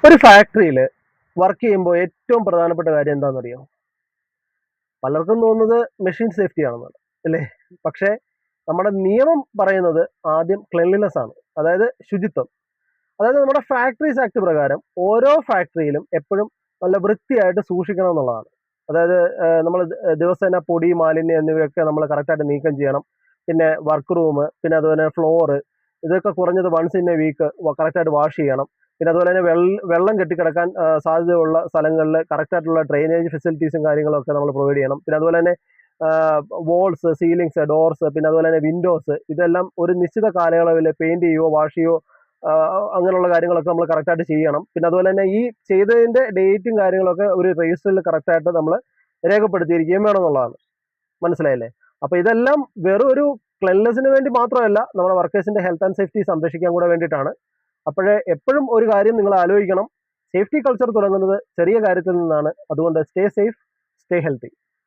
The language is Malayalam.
ഒരു ഫാക്ടറിയിൽ വർക്ക് ചെയ്യുമ്പോൾ ഏറ്റവും പ്രധാനപ്പെട്ട കാര്യം എന്താണെന്നറിയോ? പലർക്കും തോന്നുന്നത് മെഷീൻ സേഫ്റ്റി ആണെന്നാണ്, അല്ലേ? പക്ഷേ നമ്മുടെ നിയമം പറയുന്നത് ആദ്യം ക്ലെൻലിനെസ് ആണ്, അതായത് ശുചിത്വം. അതായത് നമ്മുടെ ഫാക്ടറീസ് ആക്ട് പ്രകാരം ഓരോ ഫാക്ടറിയിലും എപ്പോഴും നല്ല വൃത്തിയായിട്ട് സൂക്ഷിക്കണം എന്നുള്ളതാണ്. അതായത് നമ്മൾ ദിവസേന പൊടി, മാലിന്യം എന്നിവയൊക്കെ നമ്മൾ കറക്റ്റായിട്ട് നീക്കം ചെയ്യണം. പിന്നെ വർക്ക് റൂം, പിന്നെ അതുപോലെ ഫ്ലോറ്, ഇതൊക്കെ കുറഞ്ഞത് വൺസ് ഇൻ എ വീക്ക് കറക്റ്റായിട്ട് വാഷ് ചെയ്യണം. പിന്നെ അതുപോലെ തന്നെ വെള്ളം കെട്ടിക്കിടക്കാൻ സാധ്യതയുള്ള സ്ഥലങ്ങളിൽ കറക്റ്റായിട്ടുള്ള ഡ്രെയിനേജ് ഫെസിലിറ്റീസും കാര്യങ്ങളൊക്കെ നമ്മൾ പ്രൊവൈഡ് ചെയ്യണം. പിന്നെ അതുപോലെ തന്നെ വോൾസ്, സീലിങ്സ്, ഡോർസ്, പിന്നെ അതുപോലെ തന്നെ വിൻഡോസ്, ഇതെല്ലാം ഒരു നിശ്ചിത കാലയളവിൽ പെയിന്റ് ചെയ്യുകയോ വാഷ് ചെയ്യുകയോ അങ്ങനെയുള്ള കാര്യങ്ങളൊക്കെ നമ്മൾ കറക്റ്റായിട്ട് ചെയ്യണം. പിന്നെ അതുപോലെ തന്നെ ഈ ചെയ്തതിന്റെ ഡേറ്റും കാര്യങ്ങളൊക്കെ ഒരു രജിസ്റ്ററിൽ കറക്റ്റായിട്ട് നമ്മൾ രേഖപ്പെടുത്തിയിരിക്കുകയും വേണമെന്നുള്ളതാണ്. മനസ്സിലായില്ലേ? അപ്പൊ ഇതെല്ലാം വെറും ഒരു ക്ലെൻലിനെസിന് വേണ്ടി മാത്രമല്ല, നമ്മുടെ വർക്കേഴ്സിന്റെ ഹെൽത്ത് ആൻഡ് സേഫ്റ്റി സംരക്ഷിക്കാൻ കൂടെ വേണ്ടിയിട്ടാണ്. അപ്പോഴേ എപ്പോഴും ഒരു കാര്യം നിങ്ങൾ ആലോചിക്കണം, സേഫ്റ്റി കൾച്ചർ തുടങ്ങുന്നത് ചെറിയ കാര്യത്തിൽ നിന്നാണ്. അതുകൊണ്ട് സ്റ്റേ സേഫ്, സ്റ്റേ ഹെൽത്തി.